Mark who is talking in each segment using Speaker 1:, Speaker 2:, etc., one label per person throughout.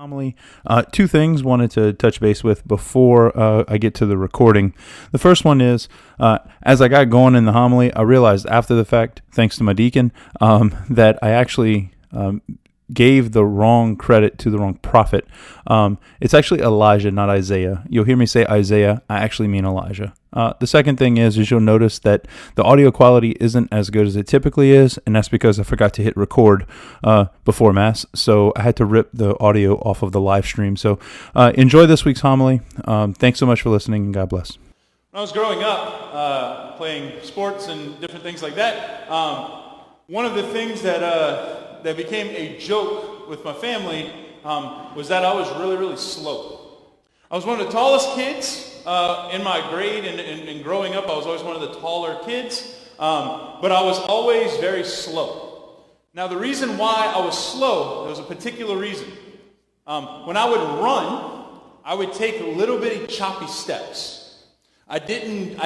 Speaker 1: Homily. Two things wanted to touch base with before I get to the recording. The first one is, as I got going in the homily, I realized after the fact, thanks to my deacon, that I actually gave the wrong credit to the wrong prophet. It's actually Elijah, not Isaiah. You'll hear me say Isaiah. I actually mean Elijah. The second thing is you'll notice that the audio quality isn't as good as it typically is, and that's because I forgot to hit record before Mass, so I had to rip the audio off of the live stream. So enjoy this week's homily. Thanks so much for listening, and God bless.
Speaker 2: When I was growing up, playing sports and different things like that, one of the things that became a joke with my family was that I was really, really slow. I was one of the tallest kids in my grade, and growing up, I was always one of the taller kids, but I was always very slow. Now, the reason why I was slow, there was a particular reason. When I would run, I would take little bitty choppy steps. I didn't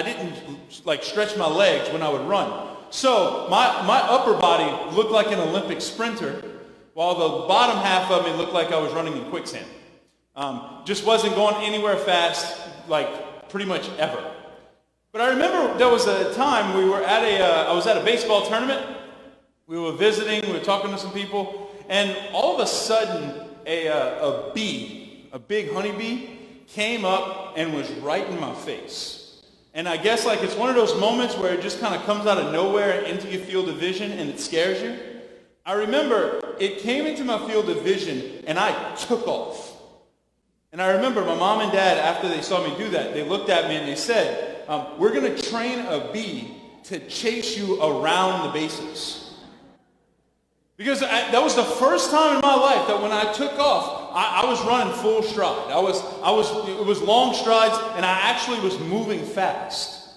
Speaker 2: like stretch my legs when I would run. So my upper body looked like an Olympic sprinter, while the bottom half of me looked like I was running in quicksand. Just wasn't going anywhere fast, like pretty much ever. But I remember there was a time we were at I was at a baseball tournament. We were visiting, we were talking to some people, and all of a sudden a bee, a big honeybee, came up and was right in my face. And I guess like it's one of those moments where it just kind of comes out of nowhere into your field of vision and it scares you. I remember it came into my field of vision and I took off. And I remember my mom and dad, after they saw me do that, they looked at me and they said, we're going to train a bee to chase you around the bases. Because that was the first time in my life that when I took off, I was running full stride. It was long strides, and I actually was moving fast.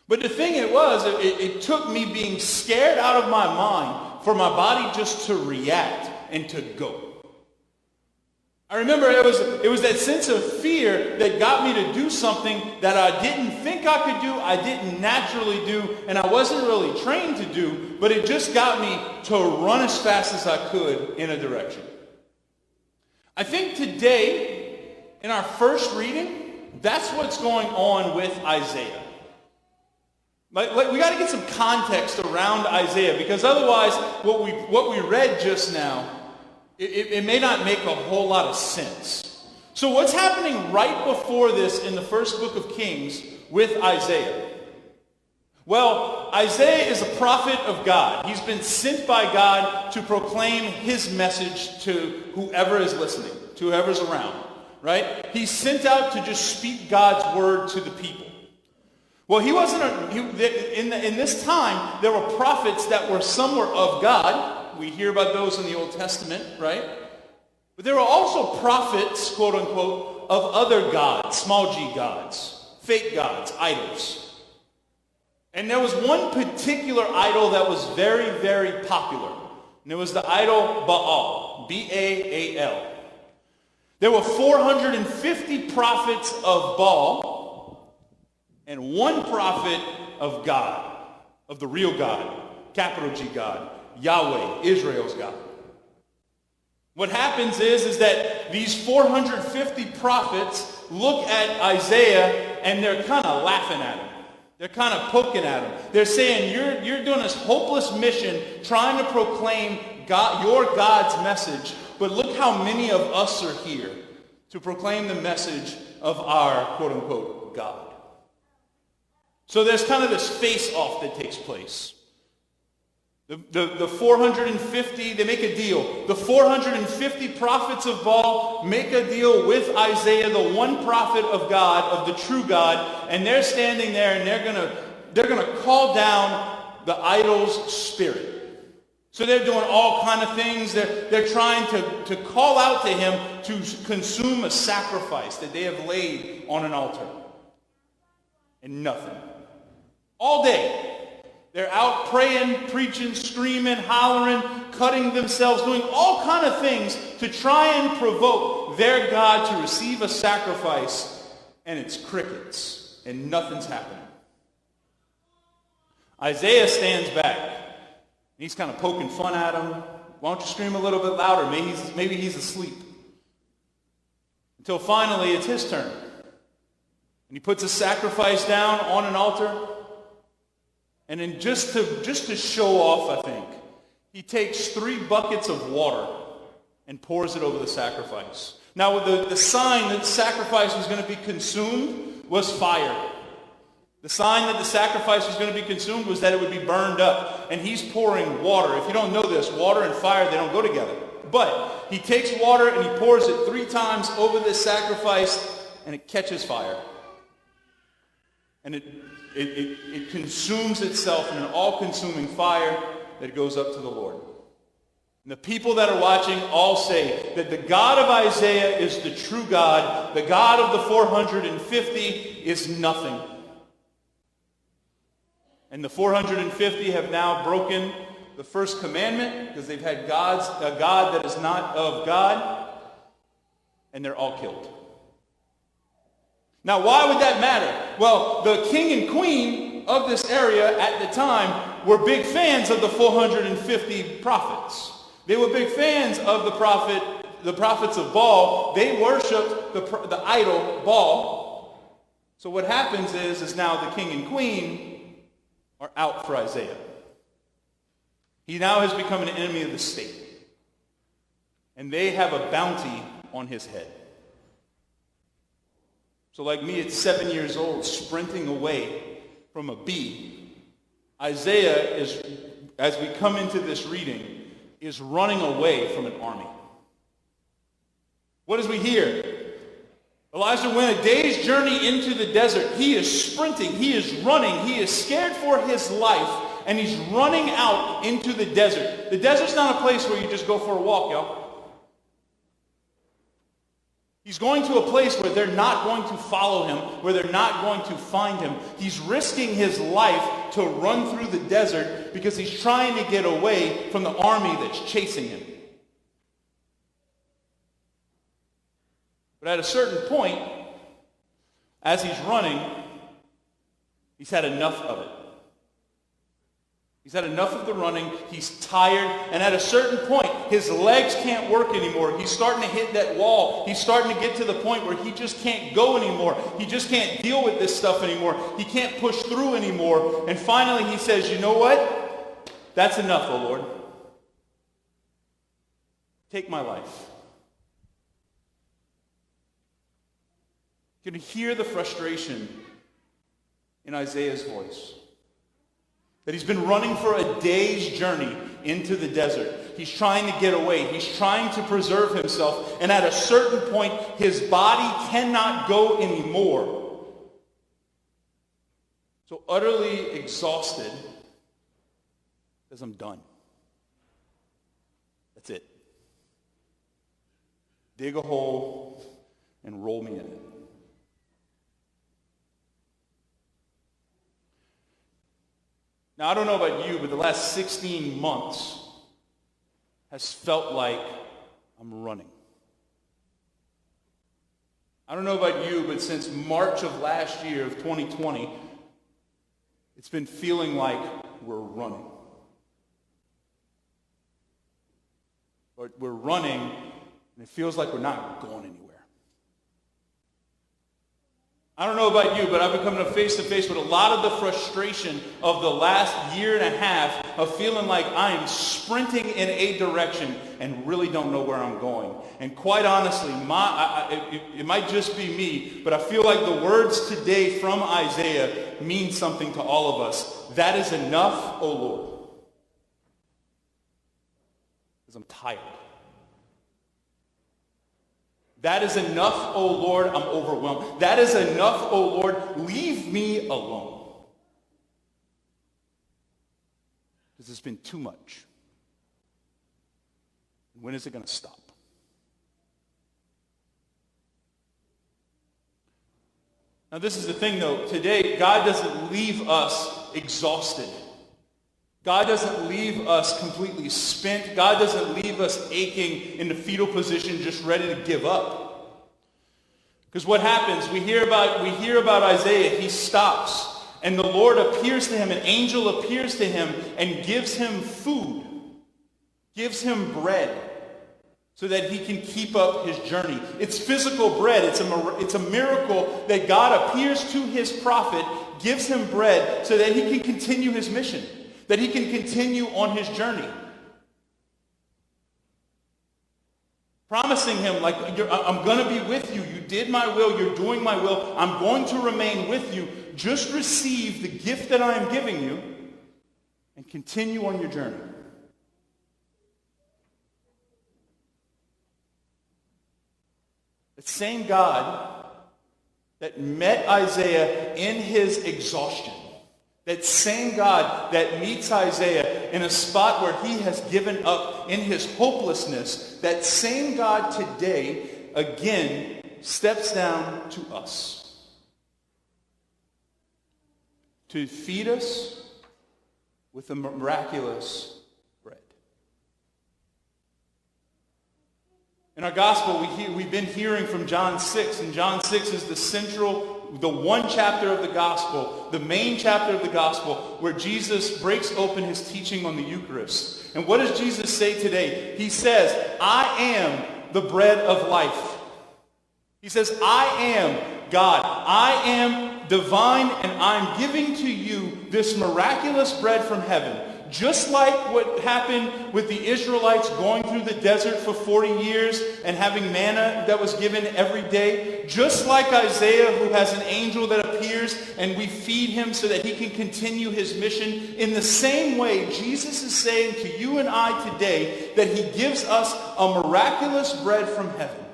Speaker 2: But the thing it took me being scared out of my mind for my body just to react and to go. I remember it was that sense of fear that got me to do something that I didn't think I could do, I didn't naturally do, and I wasn't really trained to do, but it just got me to run as fast as I could in a direction. I think today, in our first reading, that's what's going on with Isaiah. Like we got to get some context around Isaiah, because otherwise, what we read just now, it may not make a whole lot of sense. So what's happening right before this in the first book of Kings with Isaiah? Well, Isaiah is a prophet of God. He's been sent by God to proclaim his message to whoever is listening, to whoever's around, right? He's sent out to just speak God's word to the people. Well, in this time, there were prophets that were somewhat of God. We hear about those in the Old Testament, right? But there were also prophets, quote unquote, of other gods, small g gods, fake gods, idols. And there was one particular idol that was very, very popular. And it was the idol Baal, B-A-A-L. There were 450 prophets of Baal and one prophet of God, of the real God, capital G God, Yahweh, Israel's God. What happens is that these 450 prophets look at Isaiah and they're kind of laughing at him. They're kind of poking at him. They're saying, you're doing this hopeless mission trying to proclaim your God's message, but look how many of us are here to proclaim the message of our quote-unquote God. So there's kind of this face-off that takes place. The 450, they make a deal. The 450 prophets of Baal make a deal with Isaiah, the one prophet of God, of the true God, and they're standing there and they're gonna call down the idol's spirit. So they're doing all kind of things. They're trying to call out to him to consume a sacrifice that they have laid on an altar. And nothing. All day. They're out praying, preaching, screaming, hollering, cutting themselves, doing all kind of things to try and provoke their God to receive a sacrifice, and it's crickets, and nothing's happening. Isaiah stands back. He's kind of poking fun at him. Why don't you scream a little bit louder? Maybe he's asleep. until finally it's his turn. And he puts a sacrifice down on an altar. And then just to show off, I think, he takes 3 buckets of water and pours it over the sacrifice. Now, the sign that the sacrifice was going to be consumed was fire. The sign that the sacrifice was going to be consumed was that it would be burned up. And he's pouring water. If you don't know this, water and fire, they don't go together. But he takes water and he pours it 3 times over this sacrifice, and it catches fire. And it consumes itself in an all-consuming fire that goes up to the Lord. And the people that are watching all say that the God of Isaiah is the true God. The God of the 450 is nothing. And the 450 have now broken the first commandment because they've had a God that is not of God, and they're all killed. Now, why would that matter? Well, the king and queen of this area at the time were big fans of the 450 prophets. They were big fans of the prophets of Baal. They worshipped the idol Baal. So what happens is now the king and queen are out for Isaiah. He now has become an enemy of the state. And they have a bounty on his head. So like me at 7 years old, sprinting away from a bee, Isaiah is, as we come into this reading, is running away from an army. What does we hear? Elijah went a day's journey into the desert. He is sprinting. He is running. He is scared for his life, and he's running out into the desert. The desert's not a place where you just go for a walk, y'all. He's going to a place where they're not going to follow him, where they're not going to find him. He's risking his life to run through the desert because he's trying to get away from the army that's chasing him. But at a certain point, as he's running, he's had enough of it. He's had enough of the running. He's tired. And at a certain point, his legs can't work anymore. He's starting to hit that wall. He's starting to get to the point where he just can't go anymore. He just can't deal with this stuff anymore. He can't push through anymore. And finally he says, you know what? That's enough, O Lord. Take my life. You can hear the frustration in Isaiah's voice. That he's been running for a day's journey into the desert. He's trying to get away. He's trying to preserve himself. And at a certain point, his body cannot go anymore. So utterly exhausted, says, I'm done. That's it. Dig a hole and roll me in it. Now, I don't know about you, but the last 16 months has felt like I'm running. I don't know about you, but since March of last year, of 2020, it's been feeling like we're running. But we're running, and it feels like we're not going anywhere. I don't know about you, but I've been coming face-to-face with a lot of the frustration of the last year and a half of feeling like I am sprinting in a direction and really don't know where I'm going. And quite honestly, it might just be me, but I feel like the words today from Isaiah mean something to all of us. That is enough, O Lord. Because I'm tired. That is enough, O Lord, I'm overwhelmed. That is enough, O Lord, leave me alone. Because it's been too much. When is it going to stop? Now this is the thing though, today God doesn't leave us exhausted. God doesn't leave us completely spent. God doesn't leave us aching in the fetal position, just ready to give up. Because what happens, we hear about Isaiah, he stops, and the Lord appears to him, an angel appears to him and gives him food, gives him bread. so that he can keep up his journey. It's physical bread. It's a miracle that God appears to his prophet, gives him bread so that he can continue his mission, that he can continue on his journey. Promising him, like, I'm going to be with you. You did my will. You're doing my will. I'm going to remain with you. Just receive the gift that I am giving you and continue on your journey. The same God that met Isaiah in his exhaustion, that same God that meets Isaiah in a spot where he has given up in his hopelessness, that same God today, again, steps down to us to feed us with the miraculous bread. In our gospel, we've been hearing from John 6, and John 6 is the one chapter of the gospel, the main chapter of the gospel, where Jesus breaks open his teaching on the Eucharist. And what does Jesus say today? He says, I am the bread of life. He says, I am God. I am divine, and I'm giving to you this miraculous bread from heaven. Just like what happened with the Israelites going through the desert for 40 years and having manna that was given every day. Just like Isaiah, who has an angel that appears and we feed him so that he can continue his mission. In the same way, Jesus is saying to you and I today that he gives us a miraculous bread from heaven.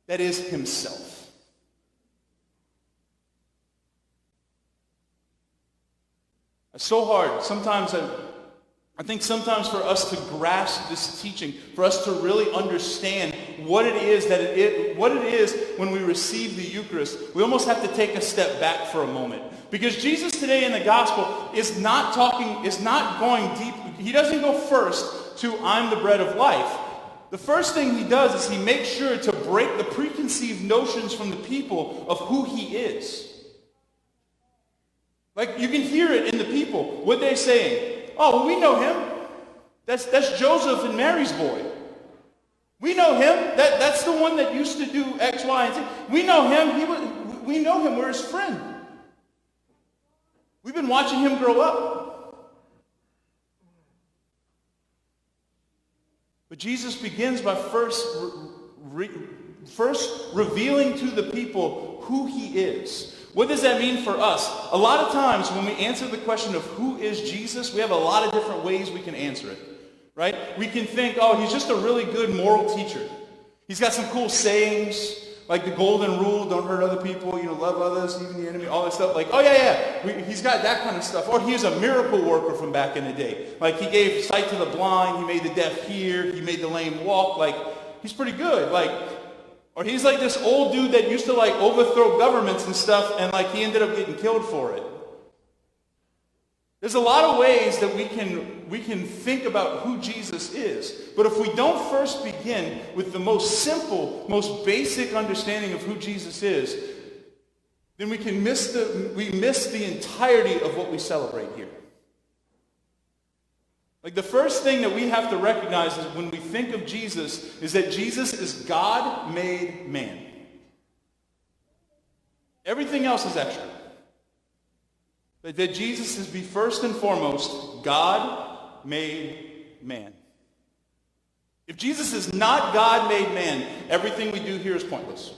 Speaker 2: That is himself. It's so hard. Sometimes I think sometimes for us to grasp this teaching, for us to really understand what it is when we receive the Eucharist, we almost have to take a step back for a moment. Because Jesus today in the gospel is not going deep. He doesn't go first to I'm the bread of life. The first thing he does is he makes sure to break the preconceived notions from the people of who he is. Like, you can hear it in the people. What they're saying. Oh, well, we know him. That's Joseph and Mary's boy. We know him. That's the one that used to do X, Y, and Z. We know him. We know him. We're his friend. We've been watching him grow up. But Jesus begins by first revealing to the people who he is. What does that mean for us? A lot of times when we answer the question of who is Jesus, we have a lot of different ways we can answer it, right? We can think, oh, he's just a really good moral teacher. He's got some cool sayings, like the golden rule, don't hurt other people, love others, even the enemy, all that stuff. Like, oh yeah, he's got that kind of stuff. Or he's a miracle worker from back in the day. Like, he gave sight to the blind, he made the deaf hear, he made the lame walk. Like, he's pretty good. Or he's like this old dude that used to overthrow governments and stuff, and he ended up getting killed for it. There's a lot of ways that we can think about who Jesus is. But if we don't first begin with the most simple, most basic understanding of who Jesus is, then we miss the entirety of what we celebrate here. The first thing that we have to recognize is when we think of Jesus is that Jesus is God made man. Everything else is extra. But that Jesus is first and foremost God made man. If Jesus is not God made man, everything we do here is pointless.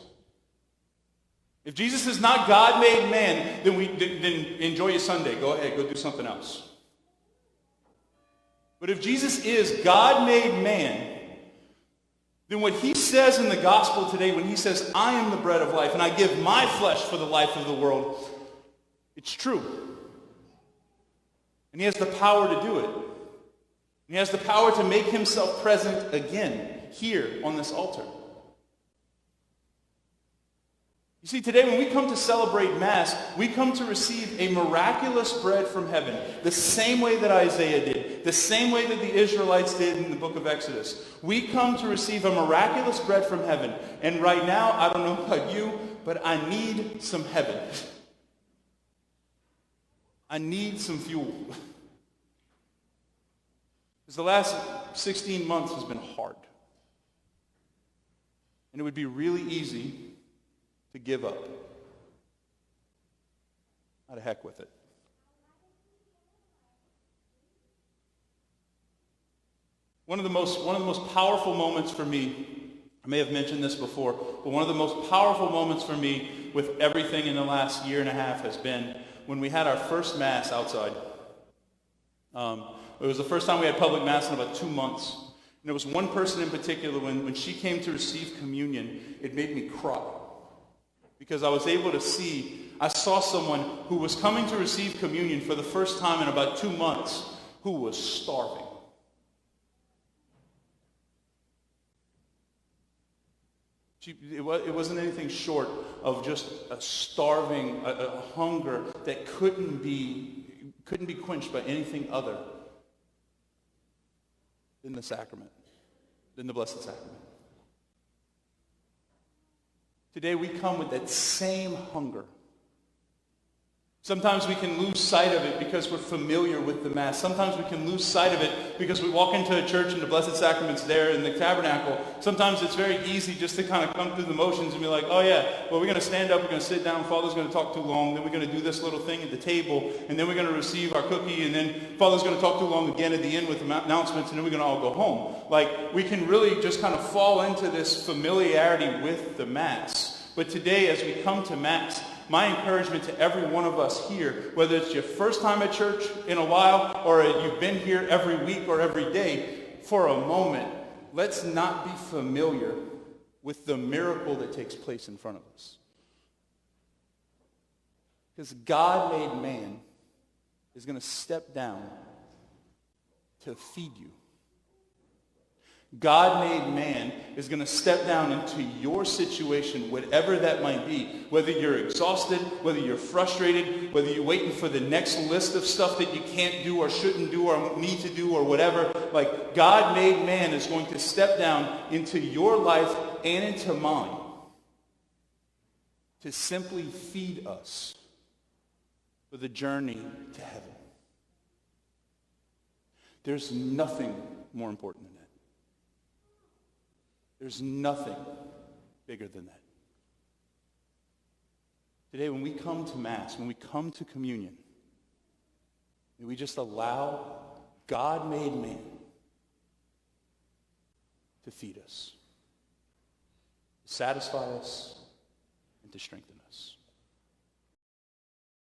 Speaker 2: If Jesus is not God made man, then enjoy your Sunday. Go ahead, go do something else. But if Jesus is God made man, then what he says in the gospel today, when he says, I am the bread of life, and I give my flesh for the life of the world, it's true. And he has the power to do it. And he has the power to make himself present again, here on this altar. You see, today when we come to celebrate Mass, we come to receive a miraculous bread from heaven, the same way that Isaiah did, the same way that the Israelites did in the book of Exodus. We come to receive a miraculous bread from heaven. And right now, I don't know about you, but I need some heaven. I need some fuel. Because the last 16 months has been hard. And it would be really easy to give up. How the heck with it? One of the most powerful moments for me, I may have mentioned this before, but one of the most powerful moments for me with everything in the last year and a half has been when we had our first Mass outside. It was the first time we had public Mass in about 2 months. And there was one person in particular, when she came to receive communion, it made me cry. Because I was able to see, I saw someone who was coming to receive communion for the first time in about 2 months who was starving. It wasn't anything short of just a starving, a hunger that couldn't be quenched by anything other than the sacrament, than the Blessed Sacrament. Today we come with that same hunger. Sometimes we can lose sight of it because we're familiar with the Mass. Sometimes we can lose sight of it because we walk into a church and the Blessed Sacrament's there in the tabernacle. Sometimes it's very easy just to kind of come through the motions and be like, oh yeah, well we're going to stand up, we're going to sit down, Father's going to talk too long, then we're going to do this little thing at the table, and then we're going to receive our cookie, and then Father's going to talk too long again at the end with announcements, and then we're going to all go home. Like, we can really just kind of fall into this familiarity with the Mass. But today, as we come to Mass, my encouragement to every one of us here, whether it's your first time at church in a while or you've been here every week or every day, for a moment, let's not be familiar with the miracle that takes place in front of us. Because God made man is going to step down to feed you. God made man is going to step down into your situation, whatever that might be. Whether you're exhausted, whether you're frustrated, whether you're waiting for the next list of stuff that you can't do or shouldn't do or need to do or whatever. Like, God made man is going to step down into your life and into mine to simply feed us for the journey to heaven. There's nothing more important than that. There's nothing bigger than that. Today, when we come to Mass, when we come to communion, may we just allow God-made man to feed us, to satisfy us, and to strengthen us.